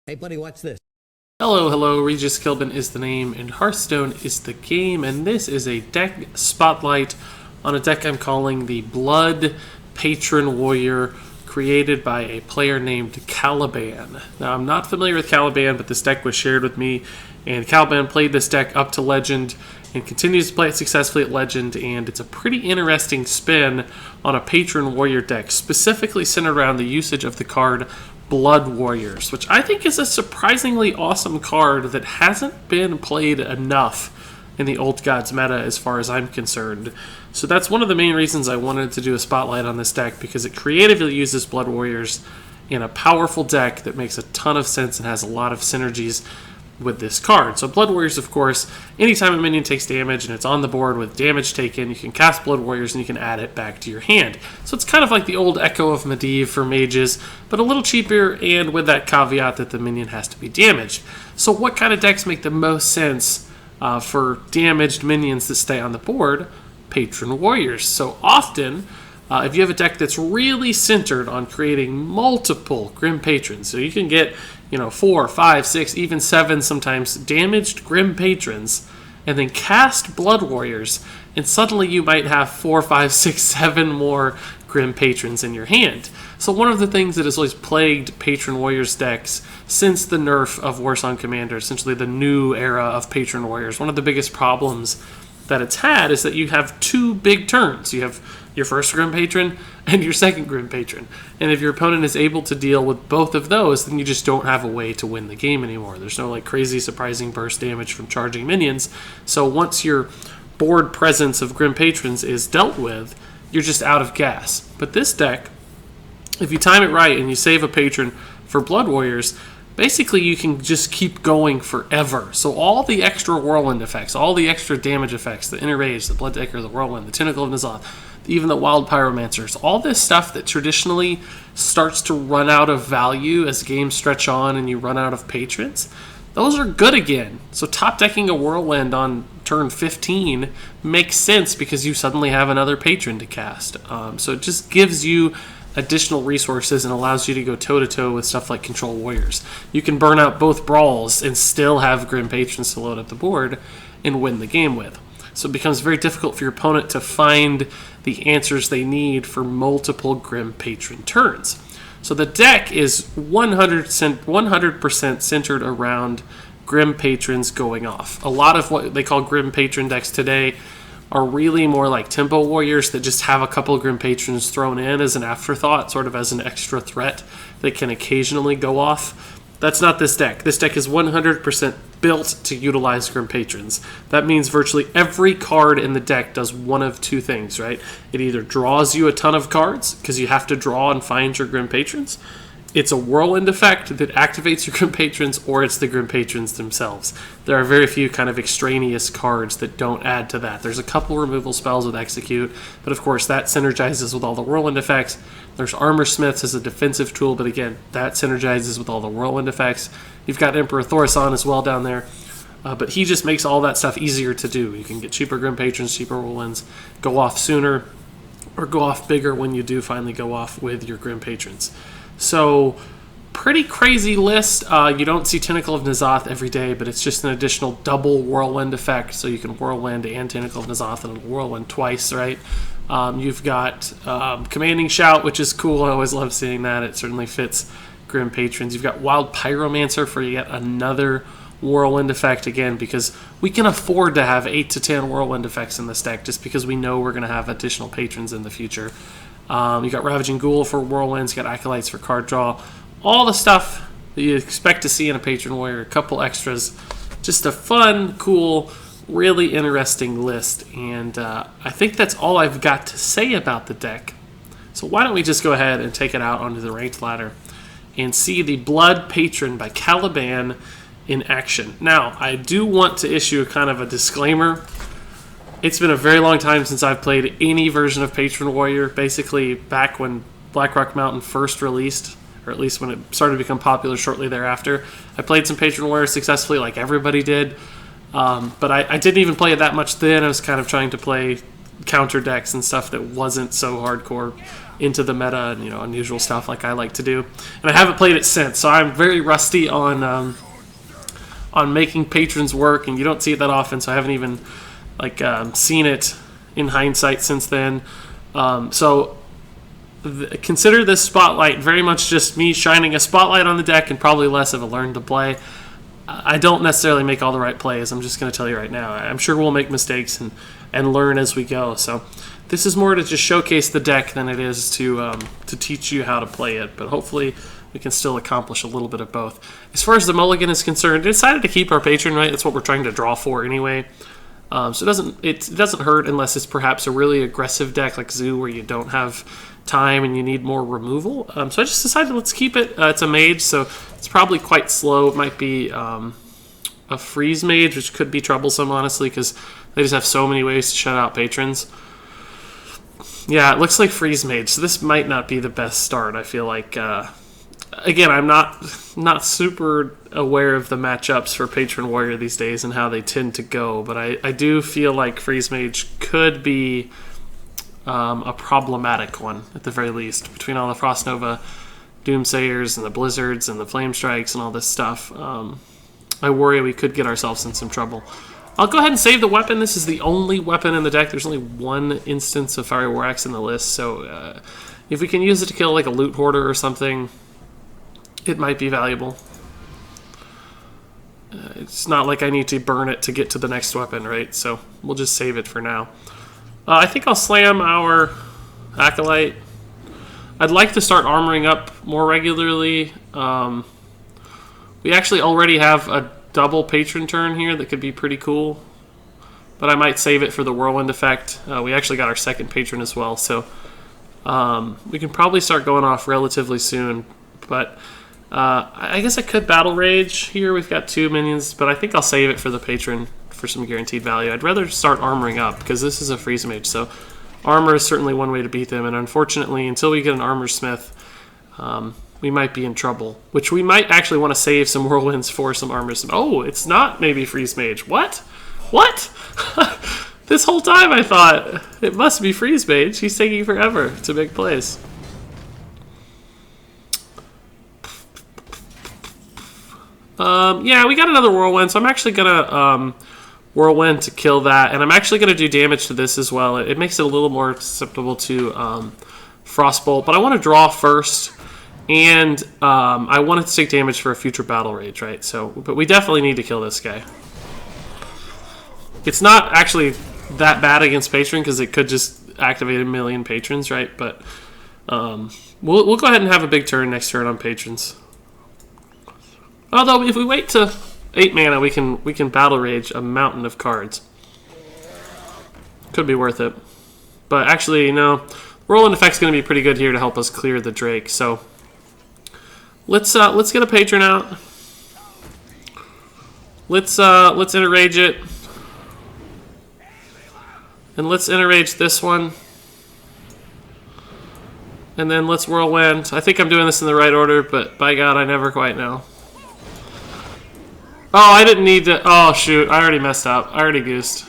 Hey, buddy, watch this. Hello, hello, Regis Caliban is the name, and Hearthstone is the game, and this is a deck spotlight on a deck I'm calling the Blood Patron Warrior, created by a player named Caliban. Now, I'm not familiar with Caliban, but this deck was shared with me, and Caliban played this deck up to Legend, and continues to play it successfully at Legend, and it's a pretty interesting spin on a Patron Warrior deck, specifically centered around the usage of the card Blood Warriors, which I think is a surprisingly awesome card that hasn't been played enough in the Old Gods meta as far as I'm concerned. So that's one of the main reasons I wanted to do a spotlight on this deck, because it creatively uses Blood Warriors in a powerful deck that makes a ton of sense and has a lot of synergies with this card. So Blood Warriors, of course, anytime a minion takes damage and it's on the board with damage taken, you can cast Blood Warriors and you can add it back to your hand. So it's kind of like the old Echo of Medivh for mages, but a little cheaper and with that caveat that the minion has to be damaged. So what kind of decks make the most sense for damaged minions that stay on the board? Patron Warriors. So often, if you have a deck that's really centered on creating multiple Grim Patrons, so you can get 4, 5, 6, even 7 sometimes damaged Grim Patrons, and then cast Blood Warriors, and suddenly you might have 4, 5, 6, 7 more Grim Patrons in your hand. So one of the things that has always plagued Patron Warriors decks since the nerf of Warsong Commander, essentially the new era of Patron Warriors, one of the biggest problems that it's had is that you have two big turns. You have your first Grim Patron and your second Grim Patron. And if your opponent is able to deal with both of those, then you just don't have a way to win the game anymore. There's no crazy surprising burst damage from charging minions. So once your board presence of Grim Patrons is dealt with, you're just out of gas. But this deck, if you time it right and you save a patron for Blood Warriors, basically you can just keep going forever. So all the extra Whirlwind effects, all the extra damage effects, the Inner Rage, the Blooddecker, the Whirlwind, the Tentacle of N'Zoth, even the Wild Pyromancers, all this stuff that traditionally starts to run out of value as games stretch on and you run out of patrons, those are good again. So top decking a Whirlwind on turn 15 makes sense because you suddenly have another patron to cast. So it just gives you additional resources and allows you to go toe-to-toe with stuff like Control Warriors. You can burn out both brawls and still have Grim Patrons to load up the board and win the game with. So it becomes very difficult for your opponent to find the answers they need for multiple Grim Patron turns. So the deck is 100% centered around Grim Patrons going off. A lot of what they call Grim Patron decks today are really more like Tempo Warriors that just have a couple of Grim Patrons thrown in as an afterthought, sort of as an extra threat that can occasionally go off. That's not this deck. This deck is 100% built to utilize Grim Patrons. That means virtually every card in the deck does one of two things, right? It either draws you a ton of cards, because you have to draw and find your Grim Patrons. It's a Whirlwind effect that activates your Grim Patrons, or it's the Grim Patrons themselves. There are very few kind of extraneous cards that don't add to that. There's a couple removal spells with Execute, but of course that synergizes with all the Whirlwind effects. There's Armor Smiths as a defensive tool, but again, that synergizes with all the Whirlwind effects. You've got Emperor Thorson as well down there, but he just makes all that stuff easier to do. You can get cheaper Grim Patrons, cheaper Whirlwinds, go off sooner, or go off bigger when you do finally go off with your Grim Patrons. So, pretty crazy list. You don't see Tentacle of N'Zoth every day, but it's just an additional double Whirlwind effect, so you can Whirlwind and Tentacle of N'Zoth and Whirlwind twice, right? You've got Commanding Shout, which is cool. I always love seeing that. It certainly fits Grim Patrons. You've got Wild Pyromancer for yet another Whirlwind effect, again, because we can afford to have 8 to 10 Whirlwind effects in this deck just because we know we're going to have additional patrons in the future. You got Ravaging Ghoul for Whirlwinds, you got Acolytes for card draw, all the stuff that you expect to see in a Patron Warrior, a couple extras. Just a fun, cool, really interesting list, and I think that's all I've got to say about the deck. So why don't we just go ahead and take it out onto the ranked ladder and see the Blood Patron by Caliban in action. Now, I do want to issue a kind of a disclaimer. It's been a very long time since I've played any version of Patron Warrior, basically back when Blackrock Mountain first released, or at least when it started to become popular shortly thereafter. I played some Patron Warrior successfully like everybody did, but I didn't even play it that much then. I was kind of trying to play counter decks and stuff that wasn't so hardcore into the meta and unusual stuff like I like to do. And I haven't played it since, so I'm very rusty on making patrons work, and you don't see it that often, so I haven't even seen it in hindsight since then. Consider this spotlight very much just me shining a spotlight on the deck, and probably less of a learn to play. I don't necessarily make all the right plays. I'm just going to tell you right now. I'm sure we'll make mistakes and learn as we go. So this is more to just showcase the deck than it is to teach you how to play it. But hopefully we can still accomplish a little bit of both. As far as the mulligan is concerned, I decided to keep our patron, right? That's what we're trying to draw for anyway. So it doesn't hurt unless it's perhaps a really aggressive deck like Zoo where you don't have time and you need more removal. So I just decided let's keep it. It's a mage, so it's probably quite slow. It might be a freeze mage, which could be troublesome, honestly, because they just have so many ways to shut out patrons. Yeah, it looks like freeze mage, so this might not be the best start. I feel like, again, I'm not super aware of the matchups for Patron Warrior these days and how they tend to go, but I do feel like freeze mage could be a problematic one, at the very least, between all the Frost Nova Doomsayers and the Blizzards and the Flame Strikes and all this stuff. I worry we could get ourselves in some trouble. I'll go ahead and save the weapon. This is the only weapon in the deck. There's only one instance of Fiery War Axe in the list, so if we can use it to kill like a loot hoarder or something, it might be valuable. It's not like I need to burn it to get to the next weapon, right? So we'll just save it for now. I think I'll slam our Acolyte. I'd like to start armoring up more regularly. We actually already have a double patron turn here that could be pretty cool, but I might save it for the Whirlwind effect. We actually got our second patron as well, so we can probably start going off relatively soon, but I guess I could Battle Rage here. We've got 2 minions, but I think I'll save it for the patron for some guaranteed value. I'd rather start armoring up because this is a freeze mage, so armor is certainly one way to beat them, and unfortunately until we get an armor smith, we might be in trouble, which we might actually want to save some whirlwinds for some armor smith. Oh, it's not maybe freeze mage. What This whole time I thought it must be freeze mage. He's taking forever to make plays. Yeah, we got another whirlwind, so I'm actually gonna whirlwind to kill that, and I'm actually gonna do damage to this as well. It makes it a little more susceptible to frostbolt, but I want to draw first, and I want it to take damage for a future battle rage, right? So, but we definitely need to kill this guy. It's not actually that bad against patron because it could just activate a million patrons, right? But we'll go ahead and have a big turn next turn on patrons. Although if we wait to 8 mana, we can battle rage a mountain of cards. Could be worth it. But actually, no. Whirlwind effect's going to be pretty good here to help us clear the Drake. So let's get a patron out. Let's enrage it. And let's enrage this one. And then let's whirlwind. I think I'm doing this in the right order, but by God, I never quite know. Oh, I didn't need to. Oh, shoot. I already messed up. I already goosed.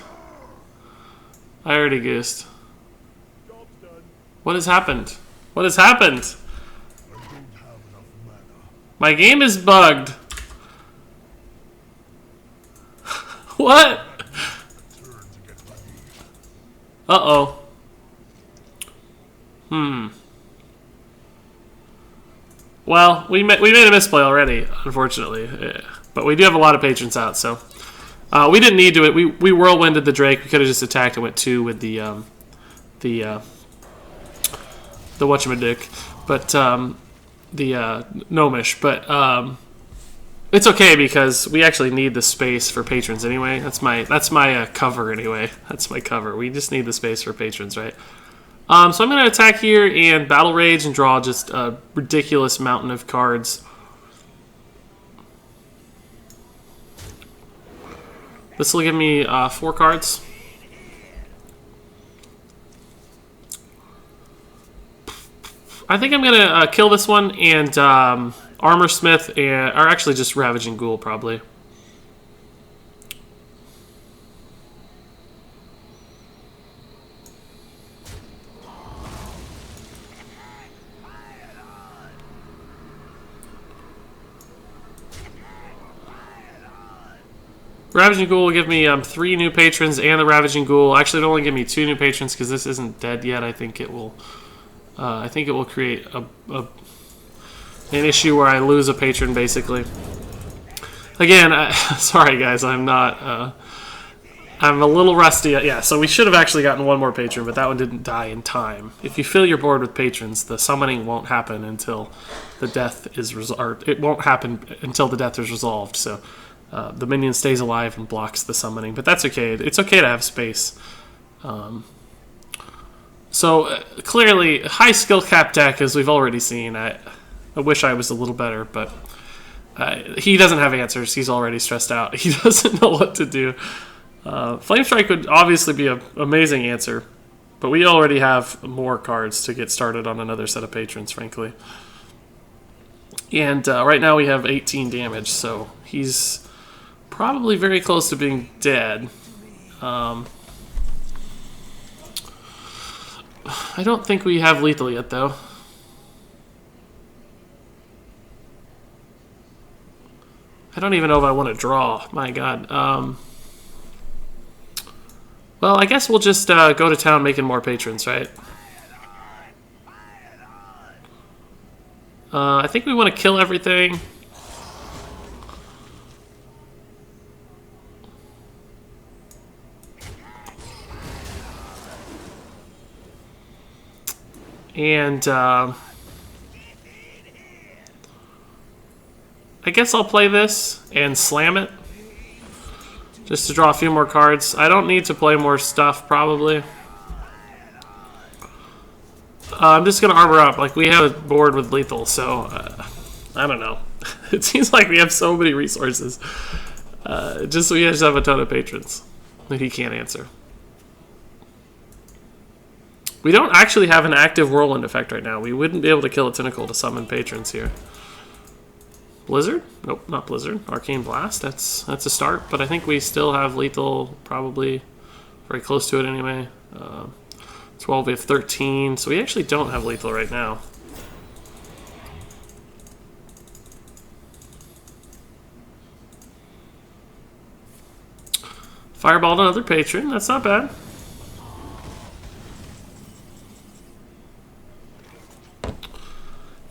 What has happened? What has happened? My game is bugged. What? Uh-oh. Well, we made a misplay already, unfortunately. Yeah. But we do have a lot of patrons out, so we didn't need to. We whirlwinded the Drake. We could have just attacked and went 2 with the whatchamadick, but the gnomish. But it's okay because we actually need the space for patrons anyway. That's my cover anyway. That's my cover. We just need the space for patrons, right? So I'm going to attack here and battle rage and draw just a ridiculous mountain of cards. This will give me 4 cards. I think I'm going to kill this one and Armor Smith, or actually just Ravaging Ghoul, probably. Ravaging Ghoul will give me 3 new patrons and the Ravaging Ghoul. Actually, it'll only give me 2 new patrons because this isn't dead yet. I think it will. I think it will create an issue where I lose a patron, basically. Again, sorry guys, I'm not. I'm a little rusty. Yeah, so we should have actually gotten 1 more patron, but that one didn't die in time. If you fill your board with patrons, the summoning won't happen until the death is resolved. It won't happen until the death is resolved. So. The minion stays alive and blocks the summoning, but that's okay. It's okay to have space. Clearly, high skill cap deck, as we've already seen. I wish I was a little better, but he doesn't have answers. He's already stressed out. He doesn't know what to do. Flame Strike would obviously be an amazing answer, but we already have more cards to get started on another set of patrons, frankly. And right now we have 18 damage, so he's probably very close to being dead. I don't think we have lethal yet, though. I don't even know if I want to draw. My God. Well, I guess we'll just go to town making more patrons, right? I think we want to kill everything. And I guess I'll play this and slam it just to draw a few more cards. I don't need to play more stuff, probably. I'm just going to armor up. Like, we have a board with lethal, so I don't know. It seems like we have so many resources. Just so we just have a ton of patrons that he can't answer. We don't actually have an active whirlwind effect right now. We wouldn't be able to kill a tentacle to summon patrons here. Blizzard? Nope, not Blizzard. Arcane Blast. That's a start, but I think we still have lethal, probably very close to it anyway. 12, we have 13, so we actually don't have lethal right now. Fireballed another patron. That's not bad.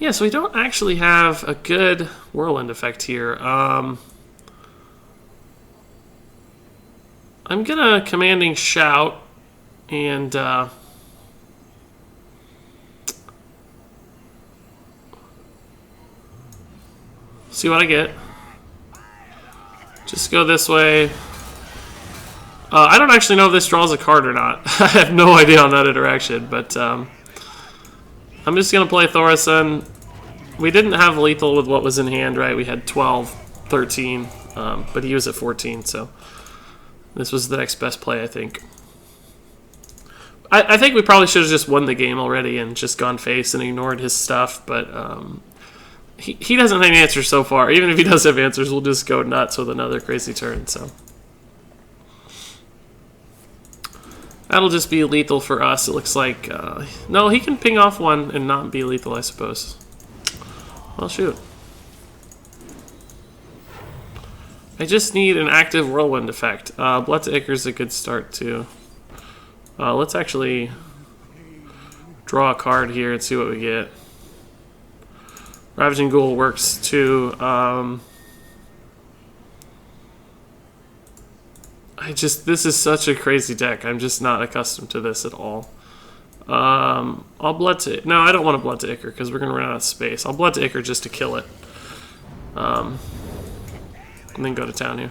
Yeah, so we don't actually have a good whirlwind effect here. I'm gonna Commanding Shout and see what I get. Just go this way. I don't actually know if this draws a card or not. I have no idea on that interaction, but I'm just going to play Thorison. We didn't have lethal with what was in hand, right? We had 12, 13, but he was at 14, so this was the next best play, I think. I think we probably should have just won the game already and just gone face and ignored his stuff, but he doesn't have any answers so far. Even if he does have answers, we'll just go nuts with another crazy turn, so. That'll just be lethal for us, it looks like. No, he can ping off one and not be lethal, I suppose. Well, shoot. I just need an active whirlwind effect. Blood to Ichor is a good start, too. Let's actually draw a card here and see what we get. Ravaging Ghoul works, too. This is such a crazy deck. I'm just not accustomed to this at all. I'll Blood to... No, I don't want to Blood to Ichor because we're going to run out of space. I'll Blood to Ichor just to kill it. And then go to town here.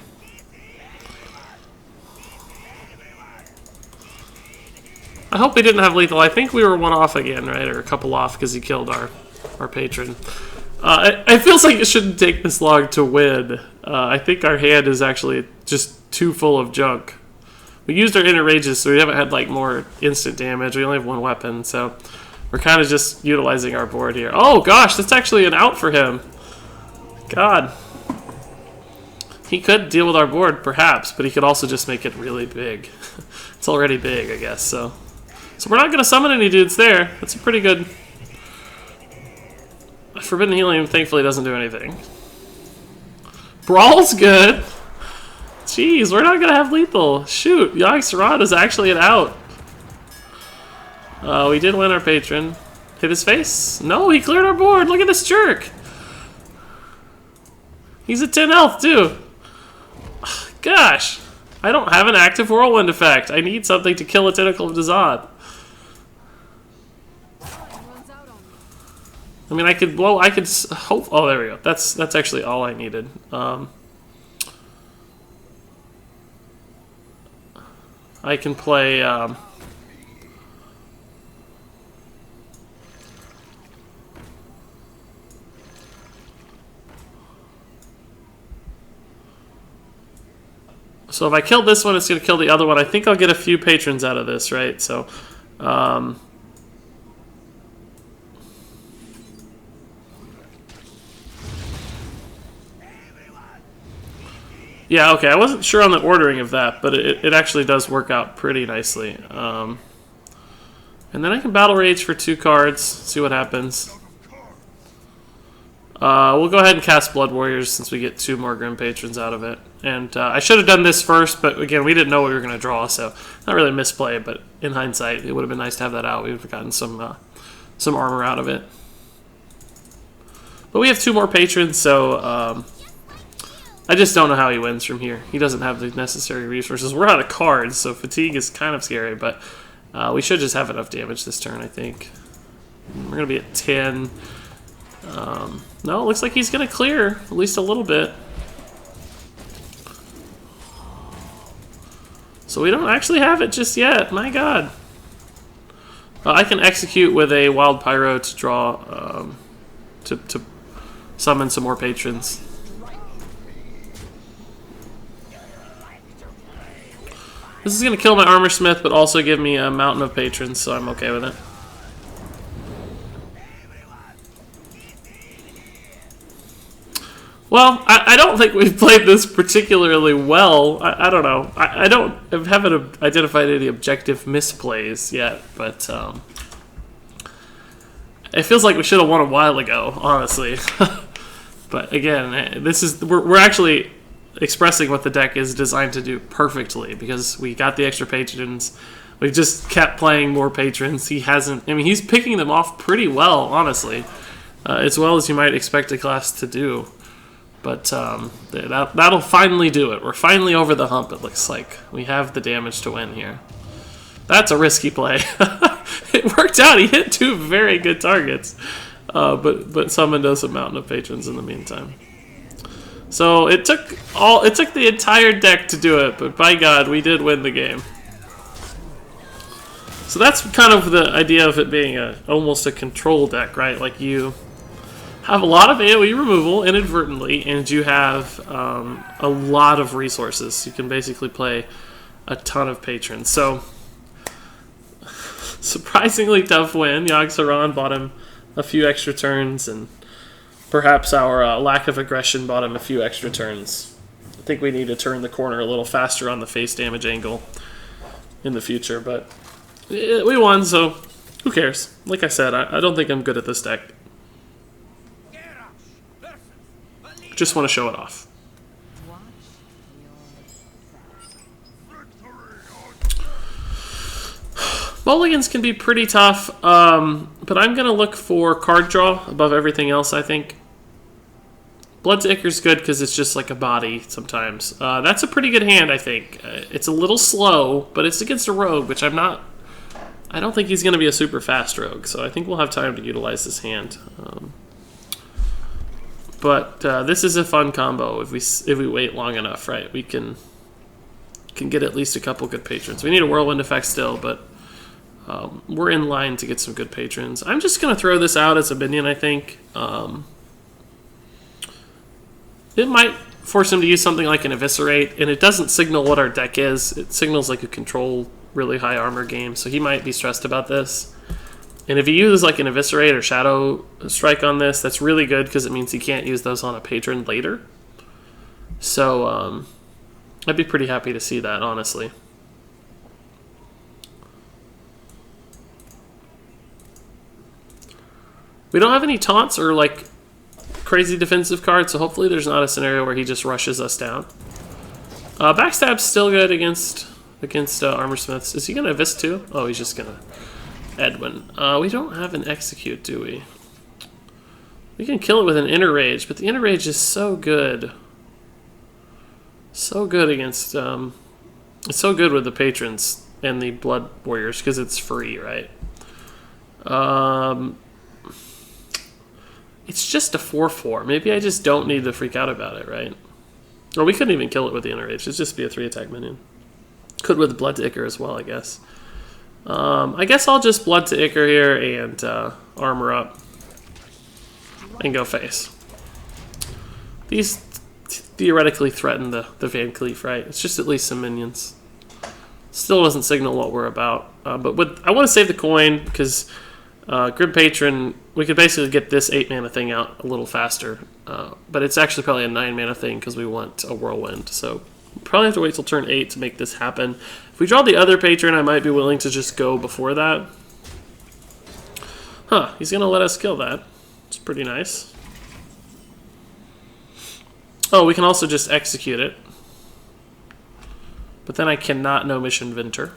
I hope he didn't have lethal. I think we were one off again, right? Or a couple off because he killed our patron. It feels like it shouldn't take this long to win. I think our hand is actually just too full of junk. We used our inner rages, so we haven't had like more instant damage. We only have one weapon, so we're kind of just utilizing our board here. Oh gosh, that's actually an out for him. God. He could deal with our board, perhaps, but he could also just make it really big. It's already big, I guess, so we're not going to summon any dudes there. That's a pretty good... Forbidden Helium, thankfully, doesn't do anything. Brawl's good. Jeez, we're not gonna have lethal. Shoot, Yogg-Saron is actually an out. We did win our patron. Hit his face? No, he cleared our board. Look at this jerk. He's at 10 health, too. Gosh. I don't have an active whirlwind effect. I need something to kill a Tentacle of Dazad. I mean, I could hope. Oh, there we go. That's actually all I needed. I can play. So if I kill this one, it's going to kill the other one. I think I'll get a few patrons out of this, right? So. Yeah, okay, I wasn't sure on the ordering of that, but it actually does work out pretty nicely. And then I can Battle Rage for 2 cards, see what happens. We'll go ahead and cast Blood Warriors since we get 2 more Grim Patrons out of it. And I should have done this first, but again, we didn't know we were going to draw, so not really a misplay, but in hindsight, it would have been nice to have that out. We would have gotten some armor out of it. But we have 2 more patrons, so I just don't know how he wins from here. He doesn't have the necessary resources. We're out of cards, so fatigue is kind of scary, but we should just have enough damage this turn, I think. We're going to be at 10. No, it looks like he's going to clear at least a little bit. So we don't actually have it just yet. My god. I can execute with a Wild Pyro to draw, to summon some more patrons. This is going to kill my Armor Smith, but also give me a Mountain of Patrons, so I'm okay with it. Well, I don't think we've played this particularly well. I don't know. I haven't identified any objective misplays yet, but it feels like we should have won a while ago, honestly. But again, we're actually expressing what the deck is designed to do perfectly, because we got the extra patrons. We just kept playing more patrons. He's picking them off pretty well, honestly, as well as you might expect a class to do. But that'll finally do it. We're finally over the hump, it looks like. We have the damage to win here. That's a risky play. It worked out. He hit 2 very good targets, but summoned us a Mountain of Patrons in the meantime. So it took the entire deck to do it, but by God, we did win the game. So that's kind of the idea of it being almost a control deck, right? Like you have a lot of AoE removal inadvertently, and you have a lot of resources. You can basically play a ton of patrons. So surprisingly tough win. Yogg-Saron bought him a few extra turns, and perhaps our lack of aggression bought him a few extra turns. I think we need to turn the corner a little faster on the face damage angle in the future, but we won, so who cares? Like I said, I don't think I'm good at this deck. Just want to show it off. Mulligans can be pretty tough, but I'm going to look for card draw above everything else, I think. Blood's Icker's good because it's just like a body sometimes. That's a pretty good hand, I think. It's a little slow, but it's against a rogue, which I don't think he's going to be a super fast rogue, so I think we'll have time to utilize this hand. But this is a fun combo if we wait long enough, right? We can get at least a couple good patrons. We need a Whirlwind effect still, but we're in line to get some good patrons. I'm just going to throw this out as a minion, I think. It might force him to use something like an Eviscerate, and it doesn't signal what our deck is. It signals like a control really high armor game, so he might be stressed about this. And if he uses like an Eviscerate or Shadow Strike on this, that's really good because it means he can't use those on a patron later. So I'd be pretty happy to see that, honestly. We don't have any taunts or like crazy defensive cards, so hopefully there's not a scenario where he just rushes us down. Backstab's still good against armor smiths. Is he gonna Evis too? Oh, he's just gonna Edwin. We don't have an execute, do we? We can kill it with an inner rage, but the inner rage is so good. So good against it's so good with the patrons and the blood warriors because it's free, right? It's just a 4/4. Maybe I just don't need to freak out about it, right? Or we couldn't even kill it with the inner rage. It'd just be a 3-attack minion. Could with blood to Ichor as well, I guess. I guess I'll just blood to Ichor here and armor up and go face. These theoretically threaten the Van Cleef, right? It's just at least some minions. Still doesn't signal what we're about. But I want to save the coin because Grim Patron, we could basically get this 8 mana thing out a little faster. But it's actually probably a 9 mana thing because we want a Whirlwind. So probably have to wait till turn 8 to make this happen. If we draw the other Patron, I might be willing to just go before that. Huh, he's going to let us kill that. It's pretty nice. Oh, we can also just execute it. But then I cannot no mission Vinter.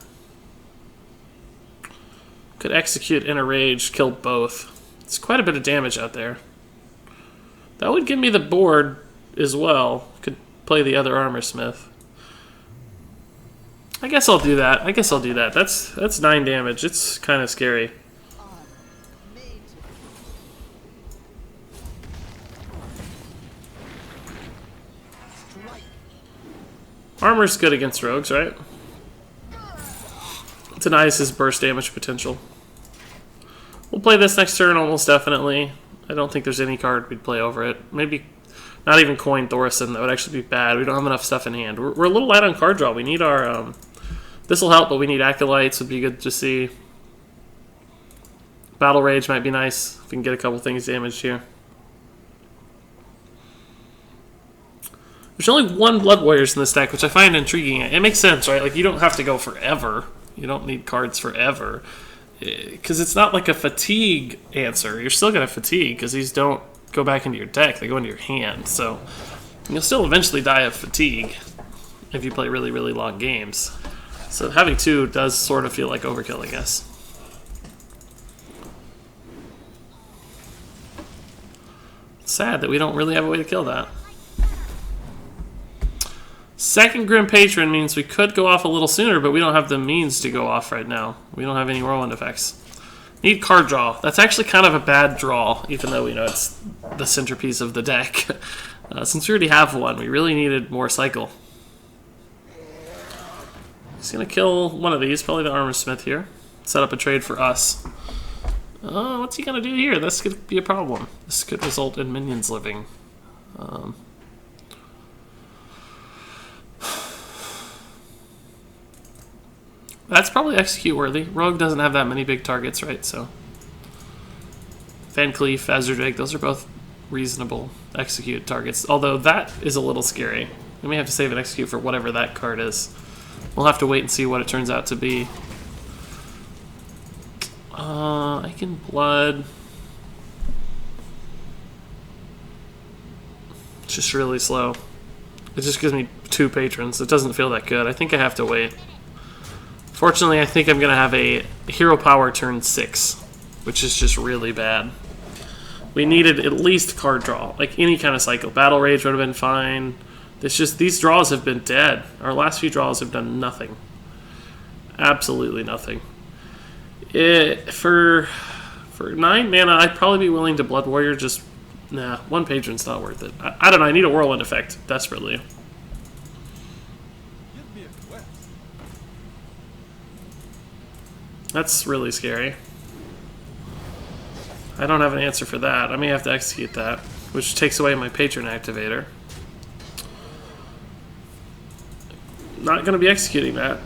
Could execute in a rage, kill both. It's quite a bit of damage out there. That would give me the board as well. Could play the other armor smith. I guess I'll do that. That's 9 damage. It's kind of scary. Armor's good against rogues, right? It denies his burst damage potential. We'll play this next turn almost definitely. I don't think there's any card we'd play over it. Maybe not even coin Thorison. That would actually be bad. We don't have enough stuff in hand. We're a little light on card draw. We need our... this will help, but we need Acolytes. Would be good to see. Battle Rage might be nice. If we can get a couple things damaged here. There's only 1 Blood Warriors in this deck, which I find intriguing. It makes sense, right? Like, you don't have to go forever. You don't need cards forever. Because it's not like a fatigue answer. You're still going to fatigue, because these don't go back into your deck. They go into your hand. So, you'll still eventually die of fatigue if you play really, really long games. So, having 2 does sort of feel like overkill, I guess. It's sad that we don't really have a way to kill that. Second Grim Patron means we could go off a little sooner, but we don't have the means to go off right now. We don't have any Whirlwind effects. Need card draw. That's actually kind of a bad draw, even though we know it's the centerpiece of the deck. Since we already have one, we really needed more cycle. He's going to kill one of these, probably the Armor Smith here. Set up a trade for us. What's he going to do here? This could be a problem. This could result in minions living. That's probably execute worthy. Rogue doesn't have that many big targets, right? So Van Cleef, Azurdig, those are both reasonable execute targets. Although that is a little scary. We may have to save an execute for whatever that card is. We'll have to wait and see what it turns out to be. I can blood. It's just really slow. It just gives me 2 patrons. It doesn't feel that good. I think I have to wait. Fortunately, I think I'm going to have a hero power turn 6, which is just really bad. We needed at least card draw, like any kind of cycle. Battle Rage would have been fine. It's just these draws have been dead. Our last few draws have done nothing. Absolutely nothing. For 9 mana, I'd probably be willing to Blood Warrior. Just, nah, 1 patron's not worth it. I don't know, I need a Whirlwind effect, desperately. That's really scary. I don't have an answer for that. I may have to execute that, which takes away my Patron activator. Not going to be executing that.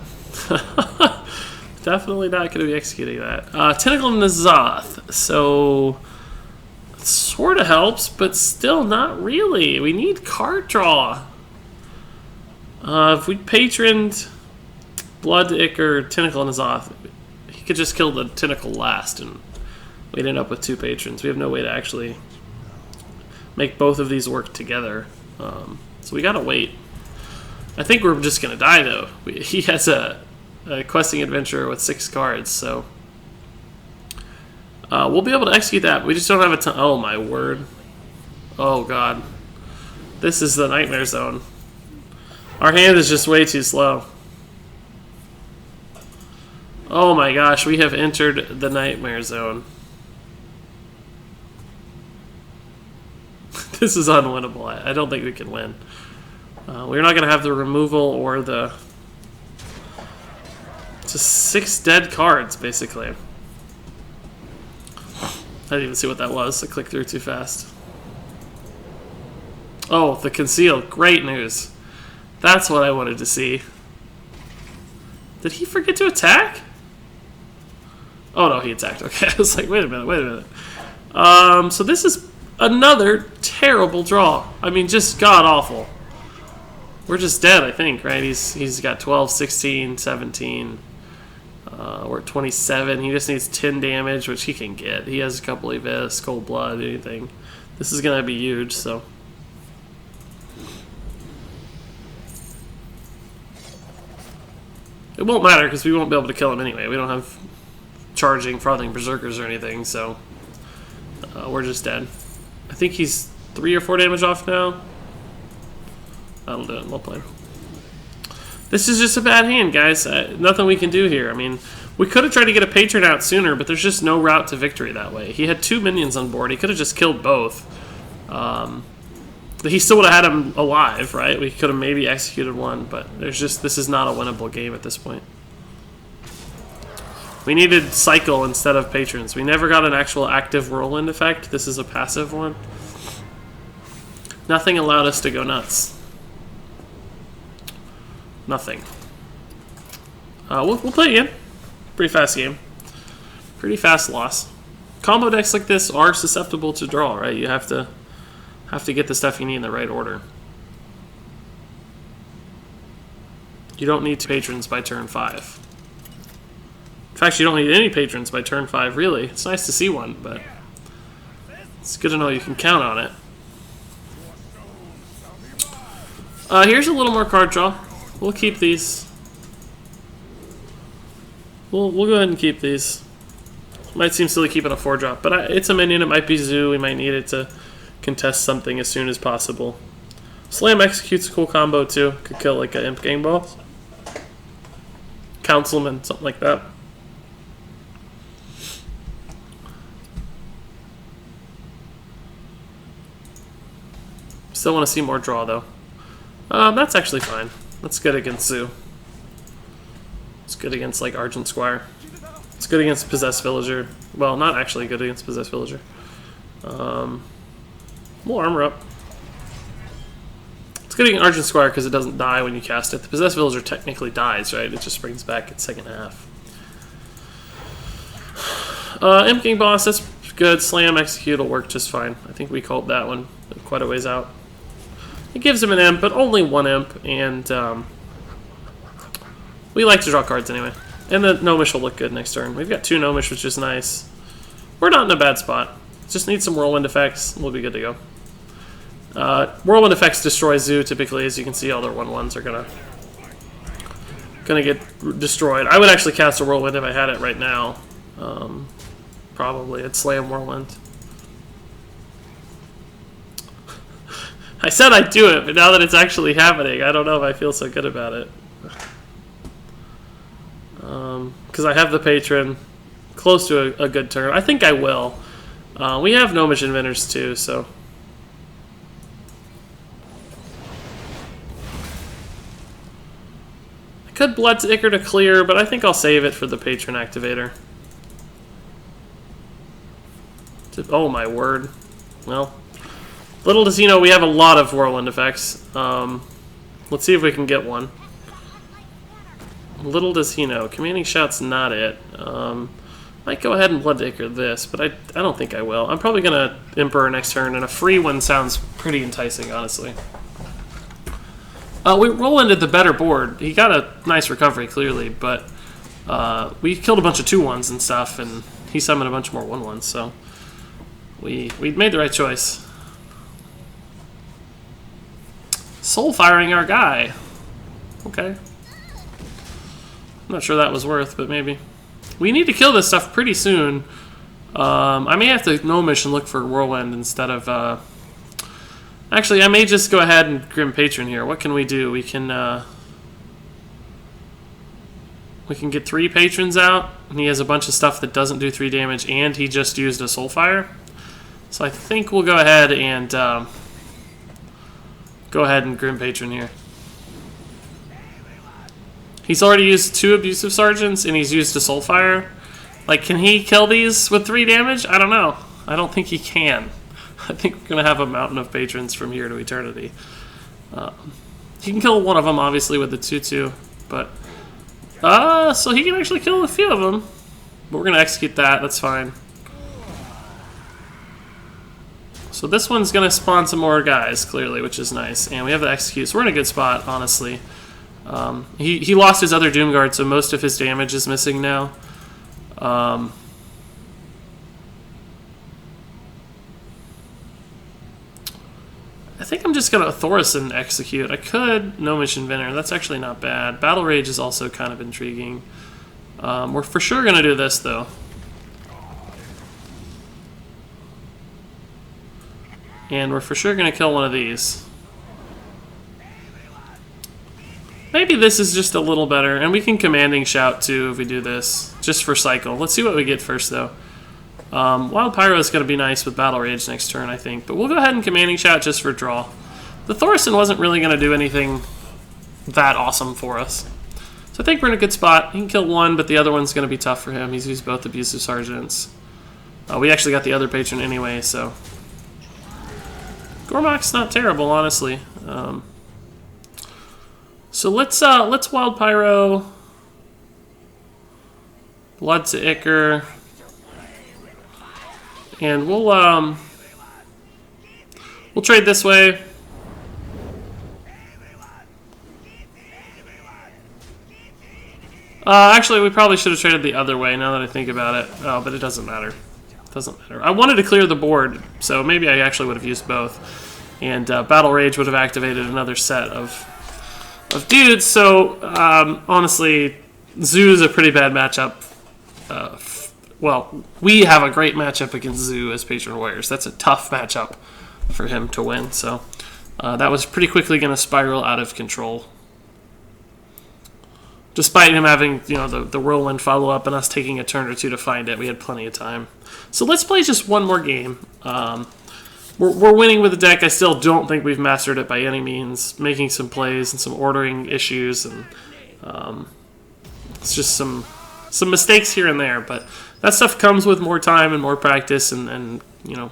Definitely not going to be executing that. Tentacle N'Zoth. So, it sort of helps, but still not really. We need card draw. If we patroned Blood to Ichor, Tentacle N'Zoth, he could just kill the Tentacle last, and we'd end up with 2 patrons. We have no way to actually make both of these work together. So we gotta wait. I think we're just going to die, though. He has a questing adventure with 6 cards, so... we'll be able to execute that. We just don't have a ton... Oh, my word. Oh, God. This is the nightmare zone. Our hand is just way too slow. Oh, my gosh. We have entered the nightmare zone. This is unwinnable. I don't think we can win. We're not going to have the removal or the... Just 6 dead cards, basically. I didn't even see what that was. I clicked through too fast. Oh, the conceal. Great news. That's what I wanted to see. Did he forget to attack? Oh, no, he attacked. Okay, I was like, wait a minute. So this is another terrible draw. I mean, just god-awful. We're just dead, I think, right? He's got 12, 16, 17. We're at 27. He just needs 10 damage, which he can get. He has a couple of Evis, Cold Blood, anything. This is going to be huge, so... It won't matter, because we won't be able to kill him anyway. We don't have charging, frothing berserkers or anything, so... we're just dead. I think he's 3 or 4 damage off now. That'll do it. We'll play. This is just a bad hand, guys. Nothing we can do here. I mean, we could have tried to get a Patron out sooner, but there's just no route to victory that way. He had 2 minions on board. He could have just killed both. He still would have had him alive, right? We could have maybe executed one, but there's just... This is not a winnable game at this point. We needed Cycle instead of Patrons. We never got an actual active whirlwind effect. This is a passive one. Nothing allowed us to go nuts. Nothing. We'll play again. Pretty fast game. Pretty fast loss. Combo decks like this are susceptible to draw, right? You have to get the stuff you need in the right order. You don't need 2 patrons by turn 5. In fact, you don't need any patrons by turn 5, really. It's nice to see one, but it's good to know you can count on it. Here's a little more card draw. We'll keep these. We'll go ahead and keep these. Might seem silly keeping a 4-drop, but it's a minion. It might be Zoo. We might need it to contest something as soon as possible. Slam executes a cool combo too. Could kill like an Imp Gang Boss. Councilman, something like that. Still want to see more draw though. That's actually fine. That's good against Zoo. It's good against like Argent Squire. It's good against Possessed Villager. Well, not actually good against Possessed Villager. We'll armor up. It's good against Argent Squire because it doesn't die when you cast it. The Possessed Villager technically dies, right? It just brings back its second half. Imp King Boss, that's good. Slam Execute will work just fine. I think we called that one quite a ways out. It gives him an imp, but only 1 imp, and we like to draw cards anyway. And the Gnomish will look good next turn. We've got 2 Gnomish, which is nice. We're not in a bad spot. Just need some Whirlwind effects. We'll be good to go. Whirlwind effects destroy Zoo typically. As you can see, all their 1/1s are gonna get destroyed. I would actually cast a Whirlwind if I had it right now. Probably. I'd Slam Whirlwind. I said I'd do it, but now that it's actually happening, I don't know if I feel so good about it. Because I have the Patron close to a good turn. I think I will. We have Gnomish Inventors too, so... I could Bloodticker to clear, but I think I'll save it for the Patron Activator. Oh my word. Well... Little does he know we have a lot of Whirlwind effects. Let's see if we can get one. Little does he know. Commanding Shout's not it. Might go ahead and Bloodticker this, but I don't think I will. I'm probably going to Emperor next turn, and a free one sounds pretty enticing, honestly. We Whirlwinded the better board. He got a nice recovery, clearly, but we killed a bunch of 2/1s and stuff, and he summoned a bunch more 1/1s, so we made the right choice. Soul firing our guy. Okay. I'm not sure that was worth, but maybe. We need to kill this stuff pretty soon. I may have to Gnomish and look for Whirlwind instead of... Actually, I may just go ahead and Grim Patron here. What can we do? We can get 3 patrons out, and he has a bunch of stuff that doesn't do 3 damage, and he just used a Soulfire. So I think we'll go ahead and Grim Patron here. He's already used 2 Abusive Sergeants, and he's used a Soulfire. Like, can he kill these with 3 damage? I don't know. I don't think he can. I think we're going to have a mountain of patrons from here to eternity. He can kill one of them, obviously, with the 2-2, but... so he can actually kill a few of them. But we're going to execute that. That's fine. So this one's going to spawn some more guys, clearly, which is nice. And we have the execute, so we're in a good spot, honestly. He lost his other Doomguard, so most of his damage is missing now. I think I'm just going to Thorison execute. I could Gnomish Inventor. That's actually not bad. Battle Rage is also kind of intriguing. We're for sure going to do this, though. And we're for sure going to kill one of these. Maybe this is just a little better. And we can Commanding Shout, too, if we do this. Just for cycle. Let's see what we get first, though. Wild Pyro is going to be nice with Battle Rage next turn, I think. But we'll go ahead and Commanding Shout just for draw. The Thorison wasn't really going to do anything that awesome for us. So I think we're in a good spot. He can kill one, but the other one's going to be tough for him. He's used both Abusive Sergeants. We actually got the other patron anyway, so... Gormak's not terrible, honestly. So let's Wild Pyro. Blood to Ichor. And we'll trade this way. Actually, we probably should have traded the other way now that I think about it. Oh, but it doesn't matter. It doesn't matter. I wanted to clear the board, so maybe I actually would have used both. And Battle Rage would have activated another set of dudes. So, honestly, Zoo is a pretty bad matchup. Well, we have a great matchup against Zoo as Patron Warriors. That's a tough matchup for him to win. So, that was pretty quickly going to spiral out of control. Despite him having, you know, the Whirlwind follow-up and us taking a turn or two to find it, we had plenty of time. So let's play just one more game. We're winning with the deck. I still don't think we've mastered it by any means. Making some plays and some ordering issues, and it's just some mistakes here and there. But that stuff comes with more time and more practice, and you know,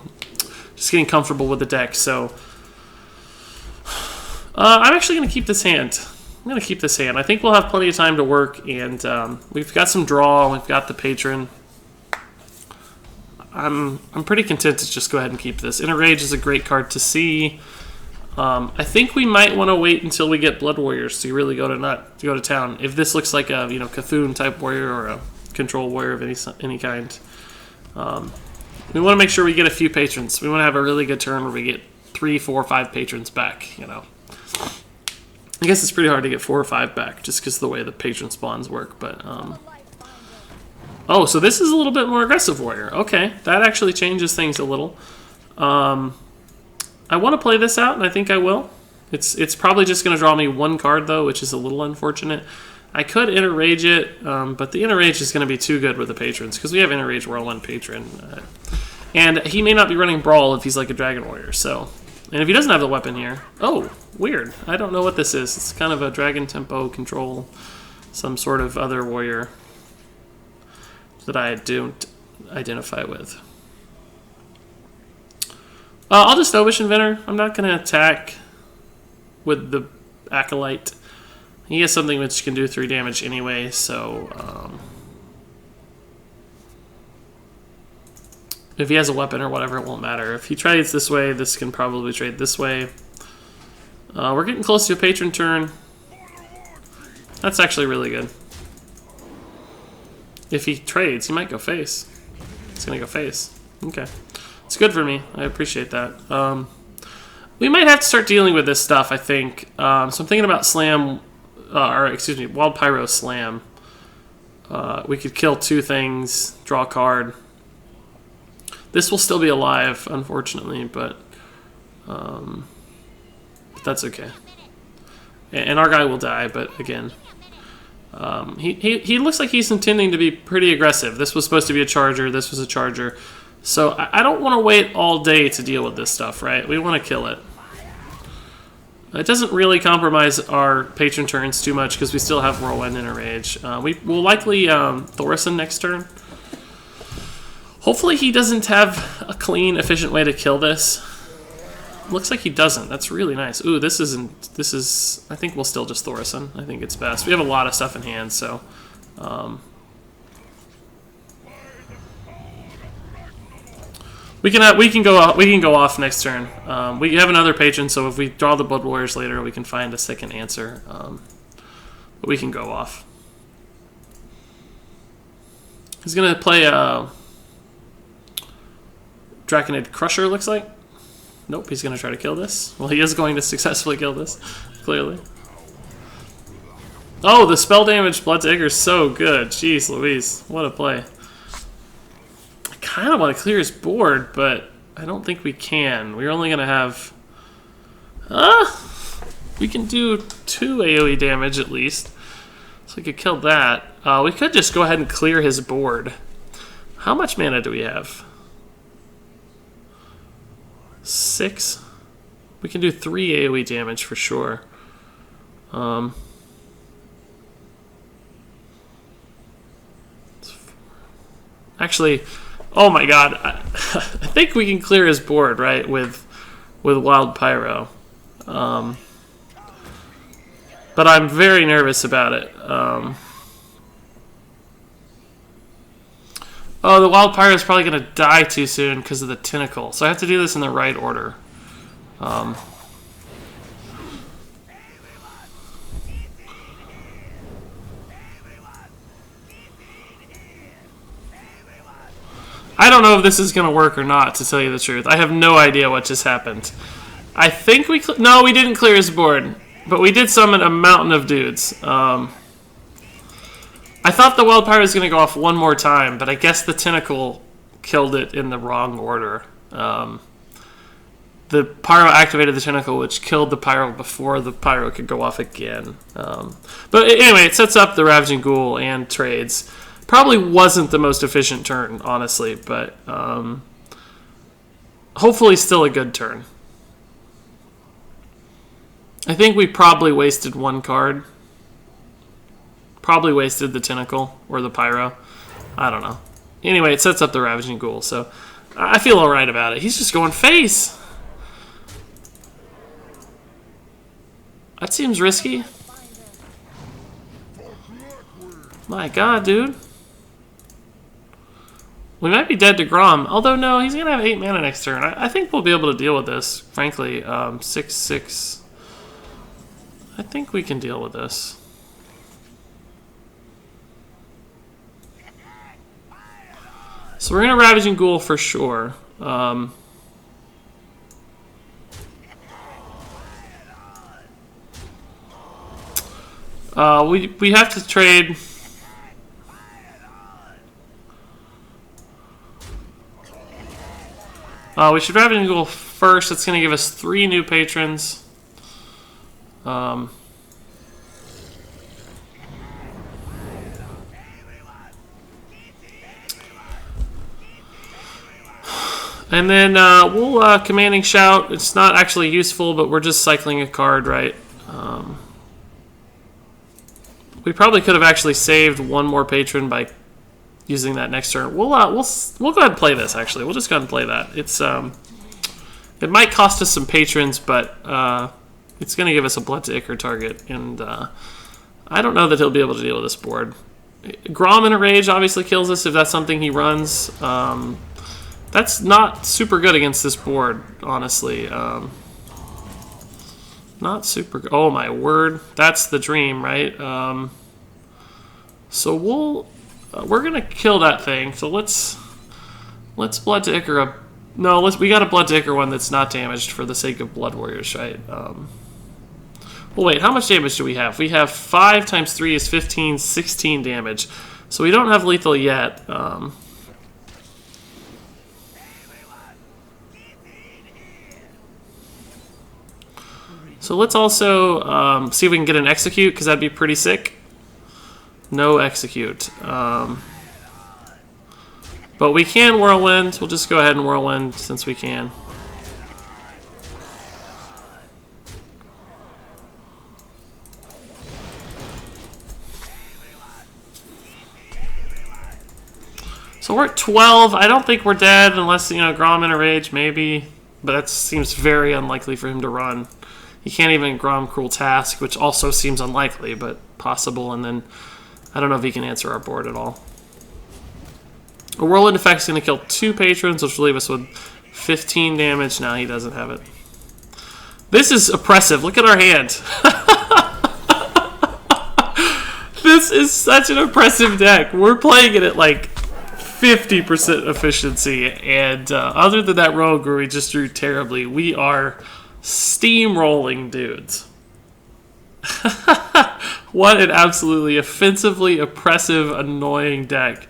just getting comfortable with the deck. So I'm actually going to keep this hand. I'm going to keep this hand. I think we'll have plenty of time to work, and we've got some draw. We've got the patron. I'm pretty content to just go ahead and keep this. Inner Rage is a great card to see. I think we might want to wait until we get Blood Warriors to really go to town. If this looks like a Cthulhu type warrior or a control warrior of any kind, we want to make sure we get a few patrons. We want to have a really good turn where we get 3, 4, 5 patrons back. You know. I guess it's pretty hard to get 4 or 5 back just because of the way the patron spawns work, but oh, so this is a little bit more aggressive warrior. Okay, that actually changes things a little. I want to play this out, and I think I will. It's probably just going to draw me 1 card, though, which is a little unfortunate. I could Inner Rage it, but the Inner Rage is going to be too good with the patrons because we have Inner Rage Whirlwind Patron. And he may not be running Brawl if he's like a Dragon Warrior, so... And if he doesn't have the weapon here... Oh, weird. I don't know what this is. It's kind of a Dragon Tempo control, some sort of other warrior that I don't identify with. I'll just Gnomish Inventor. I'm not going to attack with the Acolyte. He has something which can do 3 damage anyway, so... if he has a weapon or whatever, it won't matter. If he trades this way, this can probably trade this way. We're getting close to a patron turn. That's actually really good. If he trades, he might go face. He's going to go face. Okay. It's good for me. I appreciate that. We might have to start dealing with this stuff, I think. So I'm thinking about Slam or excuse me, Wild Pyro Slam. We could kill 2 things, draw a card. This will still be alive, unfortunately, but that's okay. And our guy will die, but again, he looks like he's intending to be pretty aggressive. This was supposed to be a charger. This was a charger. So I don't want to wait all day to deal with this stuff, right? We want to kill it. It doesn't really compromise our patron turns too much because we still have Whirlwind and a Rage. We will likely Thaurissan next turn. Hopefully he doesn't have a clean, efficient way to kill this. Looks like he doesn't. That's really nice. Ooh, this is... I think we'll still just Thaurissan. I think it's best. We have a lot of stuff in hand, so... We can go off next turn. We have another patron, so if we draw the Blood Warriors later, we can find a second answer. But we can go off. He's gonna play Draconid Crusher, looks like. Nope, he's gonna try to kill this. Well, he is going to successfully kill this, clearly. Oh, the spell damage Blood Dagger is so good. Jeez Louise, what a play. I kind of want to clear his board, but I don't think we can. We're only going to have... we can do 2 AoE damage at least. So we could kill that. We could just go ahead and clear his board. How much mana do we have? 6? We can do 3 AoE damage for sure. Actually... Oh my god, I think we can clear his board, right, with Wild Pyro. But I'm very nervous about it. Oh, the Wild Pyro is probably going to die too soon because of the Tentacle. So I have to do this in the right order. I don't know if this is going to work or not, to tell you the truth. I have no idea what just happened. I think we... No, we didn't clear his board. But we did summon a mountain of dudes. I thought the Wild Pyro was going to go off one more time, but I guess the Tentacle killed it in the wrong order. The Pyro activated the Tentacle, which killed the Pyro before the Pyro could go off again. But anyway, it sets up the Ravaging Ghoul and trades. Probably wasn't the most efficient turn, honestly, but hopefully still a good turn. I think we probably wasted 1 card. Probably wasted the Tentacle or the Pyro. I don't know. Anyway, it sets up the Ravaging Ghoul, so I feel alright about it. He's just going face! That seems risky. My god, dude. We might be dead to Grom. Although, no, he's going to have 8 mana next turn. I think we'll be able to deal with this, frankly. 6/6. I think we can deal with this. So we're going to Ravaging Ghoul for sure. We have to trade... we should Ravaging Ghoul first. That's going to give us 3 new patrons. And then we'll Commanding Shout. It's not actually useful, but we're just cycling a card, right? We probably could have actually saved 1 more patron by using that next turn. We'll go ahead and play this. Actually, we'll just go ahead and play that. It's it might cost us some patrons, but it's going to give us a Blood to Ichor target, and I don't know that he'll be able to deal with this board. Grom in a Rage obviously kills us if that's something he runs. That's not super good against this board, honestly. Not super good. Oh my word, that's the dream, right? So we're gonna kill that thing. So let's Blood to Ichor up. No, we got a Blood to Ichor one that's not damaged for the sake of Blood Warriors, right? Well, wait, how much damage do we have? We have 5 times 3 is 15, 16 damage. So we don't have lethal yet. So let's also see if we can get an execute, because that'd be pretty sick. No execute. But we can whirlwind. We'll just go ahead and whirlwind since we can. So we're at 12. I don't think we're dead unless, you know, Grom in a rage, maybe. But that seems very unlikely for him to run. He can't even Grom Cruel Task, which also seems unlikely, but possible. And then I don't know if he can answer our board at all. A Whirlwind Effect is going to kill 2 Patrons, which will leave us with 15 damage. Now he doesn't have it. This is oppressive. Look at our hand. This is such an oppressive deck. We're playing it at like 50% efficiency, and other than that rogue where we just drew terribly, we are steamrolling dudes. What an absolutely offensively oppressive, annoying deck.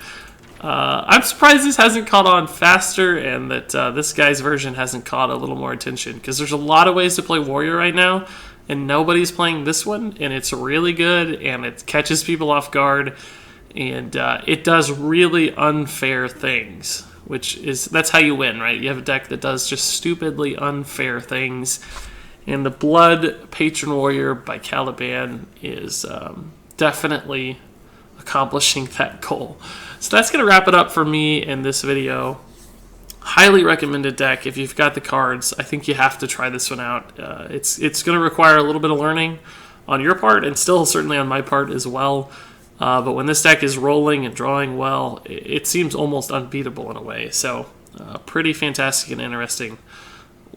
I'm surprised this hasn't caught on faster, and that this guy's version hasn't caught a little more attention, because there's a lot of ways to play Warrior right now, and nobody's playing this one, and it's really good, and it catches people off guard. And it does really unfair things, that's how you win, right? You have a deck that does just stupidly unfair things. And the Blood Patron Warrior by Caliban is definitely accomplishing that goal. So that's going to wrap it up for me in this video. Highly recommended deck. If you've got the cards, I think you have to try this one out. It's going to require a little bit of learning on your part, and still certainly on my part as well. But when this deck is rolling and drawing well, it seems almost unbeatable in a way. So, pretty fantastic and interesting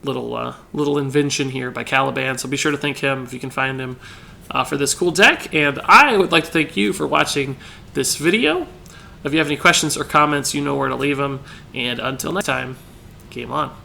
little invention here by Caliban. So be sure to thank him if you can find him for this cool deck. And I would like to thank you for watching this video. If you have any questions or comments, you know where to leave them. And until next time, game on.